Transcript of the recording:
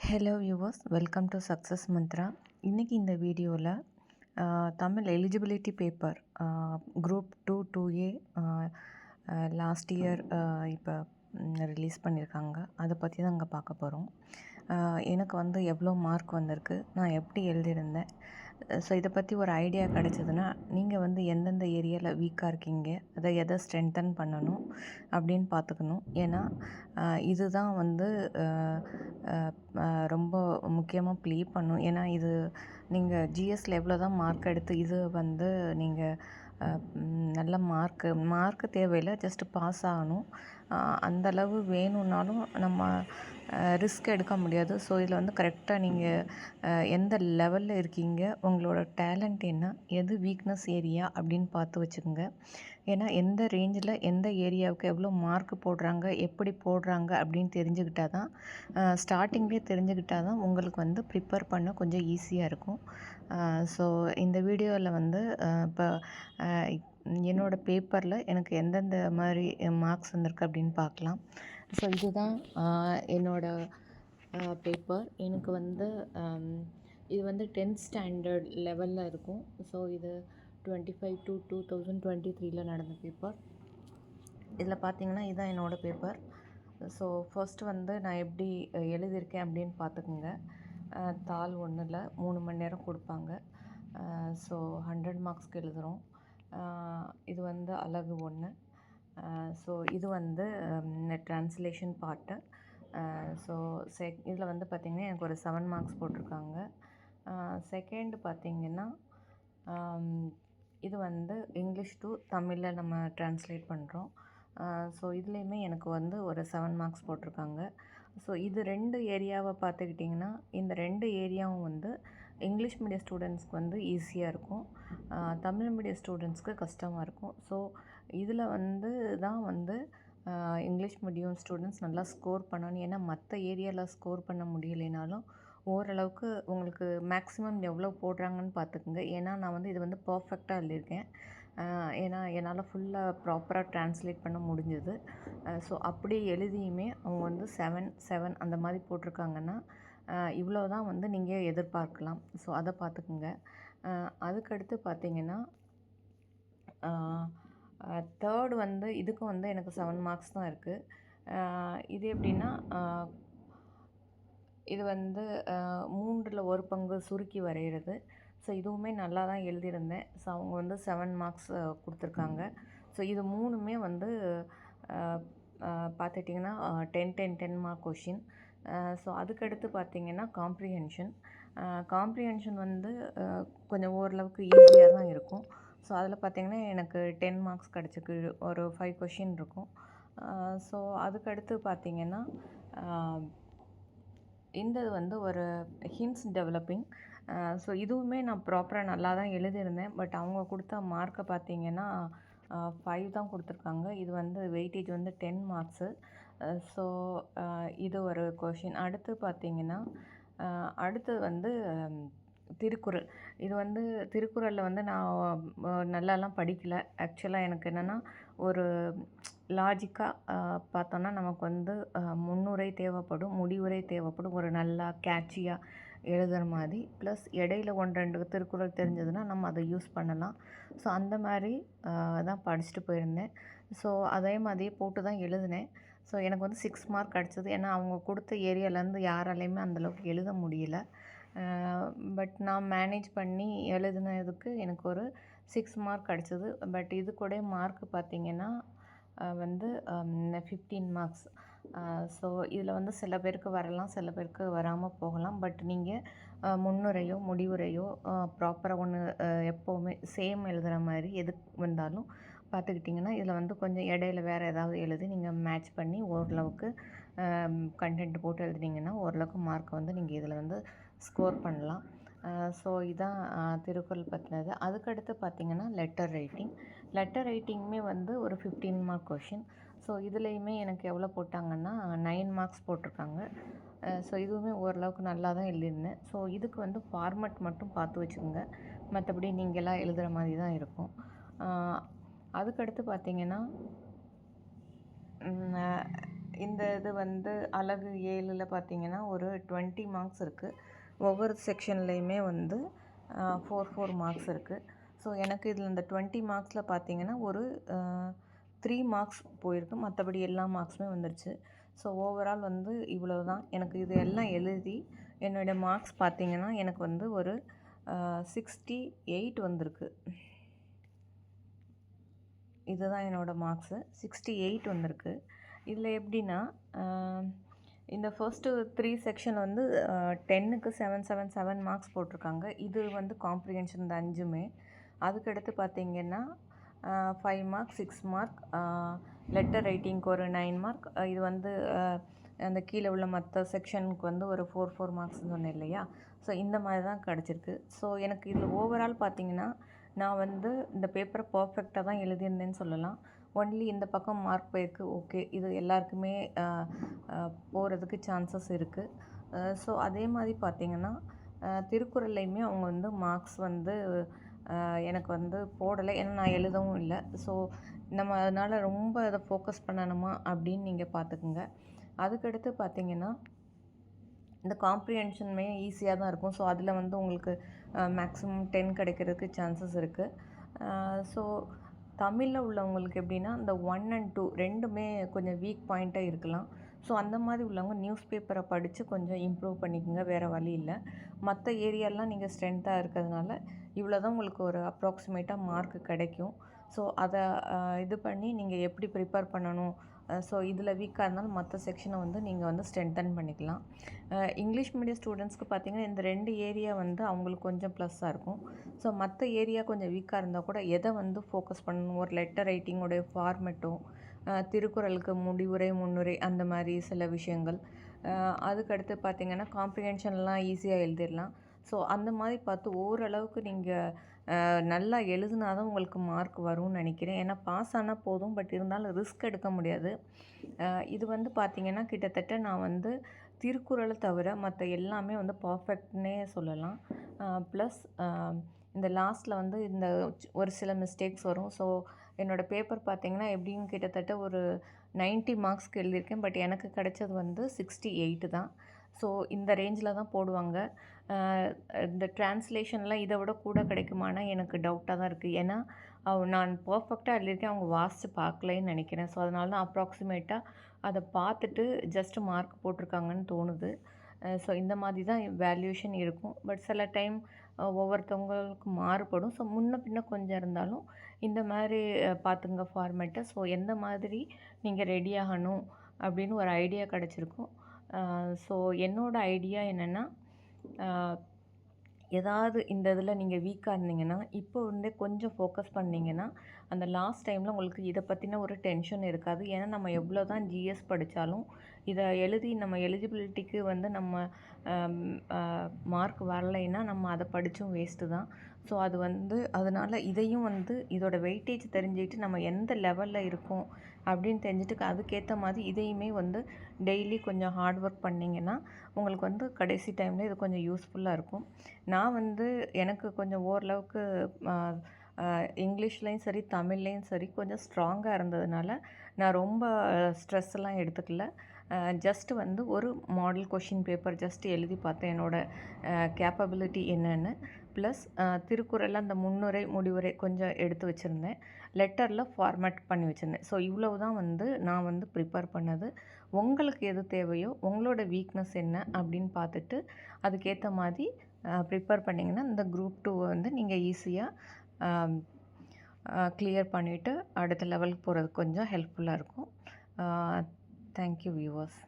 Hello viewers, welcome to success Mantra. இன்றைக்கி இந்த வீடியோவில் Tamil eligibility paper group 2 2A last year இப்போ ரிலீஸ் பண்ணியிருக்காங்க. அதை பற்றி தான் அங்கே பார்க்க போகிறோம். எனக்கு வந்து எவ்வளோ மார்க் வந்திருக்கு, நான் எப்படி எழுதியிருந்தேன், ஸோ இதை பற்றி ஒரு ஐடியா கிடச்சிதுன்னா நீங்கள் வந்து எந்தெந்த ஏரியாவில் வீக்காக இருக்கீங்க, அதை எதை ஸ்ட்ரென்தன் பண்ணணும் அப்படின்னு பார்த்துக்கணும். ஏன்னா இதுதான் வந்து ரொம்ப முக்கியமாக ப்ளே பண்ணும். ஏன்னா இது நீங்கள் ஜிஎஸ்சில் எவ்வளோ தான் மார்க் எடுத்து இது வந்து நீங்கள் நல்ல மார்க்கு தேவையில்லை, ஜஸ்ட்டு பாஸ் ஆகணும். அந்தளவு வேணும்னாலும் நம்ம ரிஸ்க் எடுக்க முடியாது. ஸோ இதில் வந்து கரெக்டாக நீங்கள் எந்த லெவலில் இருக்கீங்க, உங்களோட டேலண்ட் என்ன, எது வீக்னஸ் ஏரியா அப்படின்னு பார்த்து வச்சுக்கோங்க. ஏன்னா எந்த ரேஞ்சில் எந்த ஏரியாவுக்கு எவ்வளோ மார்க் போடுறாங்க, எப்படி போடுறாங்க அப்படின்னு தெரிஞ்சுக்கிட்டா தான் ஸ்டார்டிங்லேயே தெரிஞ்சுக்கிட்டா தான் உங்களுக்கு வந்து ப்ரிப்பேர் பண்ண கொஞ்சம் ஈஸியாக இருக்கும். ஸோ இந்த வீடியோவில் வந்து இப்போ என்னோடய பேப்பரில் எனக்கு எந்தெந்த மாதிரி மார்க்ஸ் வந்திருக்கு அப்படின்னு பார்க்கலாம். ஸோ இதுதான் என்னோடய பேப்பர். எனக்கு வந்து இது வந்து 10th ஸ்டாண்டர்ட் லெவலில் இருக்கும். ஸோ இது 25 to 2023 நடந்த பேப்பர். இதில் பார்த்தீங்கன்னா இதுதான் என்னோடய பேப்பர். ஸோ ஃபர்ஸ்ட்டு வந்து நான் எப்படி எழுதியிருக்கேன் அப்படின்னு பார்த்துக்குங்க. தாள் 1ல் 3 மணி நேரம் கொடுப்பாங்க. ஸோ 100 மார்க்ஸ்க்கு எழுதுகிறோம். இது வந்து அலகு 1. ஸோ இது வந்து ட்ரான்ஸ்லேஷன் பார்ட்டு. ஸோ இதில் வந்து பார்த்திங்கன்னா எனக்கு ஒரு 7 மார்க்ஸ் போட்டிருக்காங்க. செகண்ட் பார்த்திங்கன்னா இது வந்து இங்கிலீஷ் டு தமிழில் நம்ம ட்ரான்ஸ்லேட் பண்ணுறோம். ஸோ இதுலேயுமே எனக்கு வந்து ஒரு 7 மார்க்ஸ் போட்டிருக்காங்க. ஸோ இது 2 ஏரியாவை பார்த்துக்கிட்டிங்கன்னா இந்த 2 ஏரியாவும் வந்து இங்கிலீஷ் மீடியம் ஸ்டூடெண்ட்ஸ்க்கு வந்து ஈஸியாக இருக்கும், தமிழ் மீடியம் ஸ்டூடெண்ட்ஸ்க்கு கஷ்டமாக இருக்கும். ஸோ இதில் வந்து தான் வந்து இங்கிலீஷ் மீடியம் ஸ்டூடெண்ட்ஸ் நல்லா ஸ்கோர் பண்ணணும். ஏன்னா மற்ற ஏரியாவில் ஸ்கோர் பண்ண முடியலைனாலும் ஓரளவுக்கு உங்களுக்கு மேக்ஸிமம் எவ்வளோ போடுறாங்கன்னு பார்த்துக்குங்க. ஏன்னா நான் வந்து இது வந்து பர்ஃபெக்டாக எழுதியிருக்கேன். ஏன்னா என்னால் ஃபுல்லாக ப்ராப்பராக ட்ரான்ஸ்லேட் பண்ண முடிஞ்சது. ஸோ அப்படி எழுதியுமே அவங்க வந்து 7 அந்த மாதிரி போட்டிருக்காங்கன்னா இவ்வளோ தான் வந்து நீங்கள் எதிர்பார்க்கலாம். ஸோ அதை பார்த்துக்குங்க. அதுக்கடுத்து பார்த்திங்கன்னா தேர்டு வந்து இதுக்கும் வந்து எனக்கு 7 மார்க்ஸ் தான் இருக்குது. இது எப்படின்னா இது வந்து 3ல் 1 பங்கு சுருக்கி வரைகிறது. ஸோ இதுவுமே நல்லா தான் எழுதியிருந்தேன். ஸோ அவங்க வந்து 7 மார்க்ஸ் கொடுத்துருக்காங்க. ஸோ இது 3மே வந்து பார்த்துட்டிங்கன்னா 10 மார்க் கொஷின். ஸோ அதுக்கடுத்து பார்த்திங்கன்னா காம்ப்ரிஹென்ஷன் வந்து கொஞ்சம் ஓரளவுக்கு ஈஸியாக தான் இருக்கும். ஸோ அதில் பார்த்திங்கன்னா எனக்கு 10 மார்க்ஸ் கிடச்சிருக்கு. ஒரு 5 கொஷின் இருக்கும். ஸோ அதுக்கடுத்து பார்த்திங்கன்னா இந்த வந்து ஒரு ஹிண்ட்ஸ் டெவலப்பிங். ஸோ இதுவுமே நான் ப்ராப்பராக நல்லா தான் எழுதியிருந்தேன். பட் அவங்க கொடுத்த மார்க்கை பார்த்திங்கன்னா 5 தான் கொடுத்துருக்காங்க. இது வந்து வெயிட்டேஜ் வந்து 10 மார்க்ஸு. ஸோ இது ஒரு கொஷின். அடுத்து பார்த்திங்கன்னா அடுத்தது வந்து திருக்குறள். இது வந்து திருக்குறளில் வந்து நான் நல்லாலாம் படிக்கலை. ஆக்சுவலாக எனக்கு என்னென்னா ஒரு லாஜிக்காக பார்த்தோன்னா நமக்கு வந்து முன்னுரை தேவைப்படும், முடிவுரை தேவைப்படும், ஒரு நல்லா கேட்சியாக எழுதுகிற மாதிரி. ப்ளஸ் இடையில 1-2 திருக்குறள் தெரிஞ்சதுன்னா நம்ம அதை யூஸ் பண்ணலாம். ஸோ அந்த மாதிரி தான் படிச்சுட்டு போயிருந்தேன். ஸோ அதே மாதிரியே போட்டு தான் எழுதினேன். ஸோ எனக்கு வந்து 6 மார்க் கிடச்சிது. ஏன்னா அவங்க கொடுத்த ஏரியாவிலேருந்து யாராலையுமே அந்தளவுக்கு எழுத முடியல. பட் நான் மேனேஜ் பண்ணி எழுதினதுக்கு எனக்கு ஒரு 6 மார்க் கிடச்சிது. பட் இது கூட மார்க் பார்த்திங்கன்னா வந்து 15 மார்க்ஸ். ஸோ இதில் வந்து சில பேருக்கு வரலாம், சில பேருக்கு வராமல் போகலாம். பட் நீங்கள் முன்னுரையோ முடிவுரையோ ப்ராப்பராக ஒன்று எப்போவுமே சேம் எழுதுகிற மாதிரி எது வந்தாலும் பார்த்துக்கிட்டிங்கன்னா இதில் வந்து கொஞ்சம் இடையில வேறு ஏதாவது எழுதி நீங்கள் மேட்ச் பண்ணி ஓரளவுக்கு கண்டென்ட் போட்டு எழுதினீங்கன்னா ஓரளவுக்கு மார்க் வந்து நீங்கள் இதில் வந்து ஸ்கோர் பண்ணலாம். ஸோ இதான் திருக்குறள் பற்றினது. அதுக்கடுத்து பார்த்திங்கன்னா லெட்டர் ரைட்டிங்குமே வந்து ஒரு 15 மார்க் கொஷின். ஸோ இதுலேயுமே எனக்கு எவ்வளோ போட்டாங்கன்னா 9 மார்க்ஸ் போட்டிருக்காங்க. ஸோ இதுவுமே ஓரளவுக்கு நல்லா தான் எழுதியிருந்தேன். ஸோ இதுக்கு வந்து ஃபார்மட் மட்டும் பார்த்து வச்சுக்கோங்க, மற்றபடி நீங்களாம் எழுதுகிற மாதிரி தான் இருக்கும். அதுக்கடுத்து பார்த்திங்கன்னா இந்த இது வந்து அலகு 7ல் பார்த்தீங்கன்னா ஒரு 20 மார்க்ஸ் இருக்குது. ஒவ்வொரு செக்ஷன்லேயுமே வந்து 4 மார்க்ஸ் இருக்குது. ஸோ எனக்கு இதில் இந்த 20 மார்க்ஸில் பார்த்தீங்கன்னா ஒரு 3 மார்க்ஸ் போயிருக்கு. மற்றபடி எல்லா மார்க்ஸுமே வந்துருச்சு. ஸோ ஓவரால் வந்து இவ்வளோ தான். எனக்கு இது எல்லாம் எழுதி என்னுடைய மார்க்ஸ் பார்த்தீங்கன்னா எனக்கு வந்து ஒரு 68 வந்திருக்கு. இதுதான் என்னோடய மார்க்ஸு. 68 வந்திருக்கு. இதில் எப்படின்னா இந்த ஃபர்ஸ்ட்டு 3 செக்ஷன் வந்து 10க்கு 777 மார்க்ஸ் போட்டிருக்காங்க. இது வந்து காம்ப்ரிஹென்ஷன் இந்த 5மே. அதுக்கடுத்து பார்த்தீங்கன்னா 5 மார்க், 6 மார்க், லெட்டர் ரைட்டிங்க்கு ஒரு 9 மார்க். இது வந்து அந்த கீழே உள்ள மற்ற செக்ஷனுக்கு வந்து ஒரு 4 மார்க்ஸ்னு சொன்னேன் இல்லையா? ஸோ இந்த மாதிரி தான் கிடச்சிருக்கு. ஸோ எனக்கு இதில் ஓவரால் பார்த்தீங்கன்னா நான் வந்து இந்த பேப்பரை பர்ஃபெக்டாக தான் எழுதியிருந்தேன்னு சொல்லலாம். ஒன்லி இந்த பக்கம் மார்க் போயிருக்கு. ஓகே, இது எல்லாருக்குமே போகிறதுக்கு சான்சஸ் இருக்குது. ஸோ அதே மாதிரி பார்த்திங்கன்னா திருக்குறள்லையுமே அவங்க வந்து மார்க்ஸ் வந்து எனக்கு வந்து போடலை. ஏன்னா நான் எழுதவும் இல்லை. ஸோ நம்ம அதனால் ரொம்ப அதை ஃபோக்கஸ் பண்ணணுமா அப்படின்னு நீங்கள் பார்த்துக்குங்க. அதுக்கடுத்து பார்த்திங்கன்னா இந்த காம்ப்ரிஹென்ஷனுமே ஈஸியாக தான் இருக்கும். ஸோ அதில் வந்து உங்களுக்கு மேக்ஸிமம் 10 கிடைக்கிறதுக்கு சான்சஸ் இருக்குது. ஸோ தமிழில் உள்ளவங்களுக்கு எப்படின்னா இந்த 1 and 2 ரெண்டுமே கொஞ்சம் வீக் பாயிண்ட்டாக இருக்கலாம். ஸோ அந்த மாதிரி உள்ளவங்க நியூஸ் பேப்பரை படித்து கொஞ்சம் இம்ப்ரூவ் பண்ணிக்கோங்க. வேறு வழி இல்லை. மற்ற ஏரியாலாம் நீங்கள் ஸ்ட்ரென்த்தாக இருக்கிறதுனால இவ்வளோ தான் உங்களுக்கு ஒரு அப்ராக்சிமேட்டாக மார்க் கிடைக்கும். ஸோ அதை இது பண்ணி நீங்கள் எப்படி ப்ரிப்பேர் பண்ணணும். ஸோ இதில் வீக்காக இருந்தாலும் மற்ற செக்ஷனை வந்து நீங்கள் வந்து ஸ்ட்ரென்தன் பண்ணிக்கலாம். இங்கிலீஷ் மீடியம் ஸ்டூடெண்ட்ஸ்க்கு பார்த்திங்கன்னா இந்த 2 ஏரியா வந்து அவங்களுக்கு கொஞ்சம் ப்ளஸ்ஸாக இருக்கும். ஸோ மற்ற ஏரியா கொஞ்சம் வீக்காக இருந்தால் கூட எதை வந்து ஃபோக்கஸ் பண்ணணும், ஒரு லெட்டர் ரைட்டிங்கோடைய ஃபார்மெட்டும், திருக்குறளுக்கு முடிவுரை, முன்னுரை அந்த மாதிரி சில விஷயங்கள். அதுக்கடுத்து பார்த்திங்கன்னா காம்ப்ரிஹென்ஷன்லாம் ஈஸியாக எழுதிடலாம். ஸோ அந்த மாதிரி பார்த்து ஓரளவுக்கு நீங்கள் நல்லா எழுதுனா தான் உங்களுக்கு மார்க் வரும்னு நினைக்கிறேன். ஏன்னா பாஸ் ஆனால் போதும், பட் இருந்தாலும் ரிஸ்க் எடுக்க முடியாது. இது வந்து பார்த்திங்கன்னா கிட்டத்தட்ட நான் வந்து திருக்குறளை தவிர மற்ற எல்லாமே வந்து பர்ஃபெக்ட்னே சொல்லலாம். ப்ளஸ் இந்த லாஸ்ட்டில் வந்து இந்த ஒரு சில மிஸ்டேக்ஸ் வரும். ஸோ என்னோடய பேப்பர் பார்த்திங்கன்னா எப்படின்னு கிட்டத்தட்ட ஒரு 90 மார்க்ஸ்க்கு எழுதியிருக்கேன். பட் எனக்கு கிடைச்சது வந்து 68 தான். ஸோ இந்த ரேஞ்சில் தான் போடுவாங்க. இந்த ட்ரான்ஸ்லேஷன்லாம் இதை விட கூட கிடைக்குமானா எனக்கு டவுட்டாக தான் இருக்குது. ஏன்னா நான் பர்ஃபெக்டாக எழுதியிருக்கேன், அவங்க வாசித்து பார்க்கலைன்னு நினைக்கிறேன். ஸோ அதனால தான் அப்ராக்சிமேட்டாக அதை பார்த்துட்டு ஜஸ்ட் மார்க் போட்டிருக்காங்கன்னு தோணுது. ஸோ இந்த மாதிரி தான் வேல்யூஷன் இருக்கும். பட் சில டைம் ஒவ்வொருத்தவங்களுக்கு மாறுபடும். ஸோ முன்ன பின்ன கொஞ்சம் இருந்தாலும் இந்த மாதிரி பார்த்துங்க ஃபார்மேட்டை. ஸோ எந்த மாதிரி நீங்கள் ரெடி ஆகணும் அப்படின்னு ஒரு ஐடியா கிடச்சிருக்கும். ஸோ என்னோடய ஐடியா என்னென்னா, ஏதாவது இந்த இதில் நீங்கள் வீக்காக இருந்தீங்கன்னா இப்போ இருந்தே கொஞ்சம் ஃபோக்கஸ் பண்ணிங்கன்னா அந்த லாஸ்ட் டைமில் உங்களுக்கு இதை பற்றின ஒரு டென்ஷன் இருக்காது. ஏன்னா நம்ம எவ்வளோ தான் ஜிஎஸ் படித்தாலும் இதை எழுதி நம்ம எலிஜிபிலிட்டிக்கு வந்து நம்ம மார்க் வரலைன்னா நம்ம அதை படித்தும் வேஸ்ட்டு தான். ஸோ அது வந்து அதனால் இதையும் வந்து இதோட வெயிட்டேஜ் தெரிஞ்சுக்கிட்டு நம்ம எந்த லெவலில் இருக்கோம் அப்படின்னு தெரிஞ்சுட்டு அதுக்கேற்ற மாதிரி இதையுமே வந்து டெய்லி கொஞ்சம் ஹார்ட் ஒர்க் பண்ணிங்கன்னா உங்களுக்கு வந்து கடைசி டைமில் இது கொஞ்சம் யூஸ்ஃபுல்லாக இருக்கும். நான் வந்து எனக்கு கொஞ்சம் ஓரளவுக்கு இங்கிலீஷ்லேயும் சரி தமிழ்லேயும் சரி கொஞ்சம் ஸ்ட்ராங்காக இருந்ததுனால நான் ரொம்ப ஸ்ட்ரெஸ் எல்லாம் எடுத்துக்கல. ஜஸ்ட்டு வந்து ஒரு மாடல் கொஷின் பேப்பர் ஜஸ்ட் எழுதி பார்த்தேன் என்னோடய கேப்பபிலிட்டி என்னென்னு. ப்ளஸ் திருக்குறளில் அந்த முன்னுரை முடிவுரை கொஞ்சம் எடுத்து வச்சுருந்தேன். லெட்டரில் ஃபார்மேட் பண்ணி வச்சுருந்தேன். ஸோ இவ்வளவு தான் வந்து நான் வந்து ப்ரிப்பேர் பண்ணது. உங்களுக்கு எது தேவையோ உங்களோட வீக்னஸ் என்ன அப்படின்னு பார்த்துட்டு அதுக்கேற்ற மாதிரி ப்ரிப்பேர் பண்ணிங்கன்னா இந்த குரூப் 2 வந்து நீங்கள் ஈஸியாக கிளியர் பண்ணிவிட்டு அடுத்த லெவலுக்கு போகிறதுக்கு கொஞ்சம் ஹெல்ப்ஃபுல்லாக இருக்கும். Thank you viewers.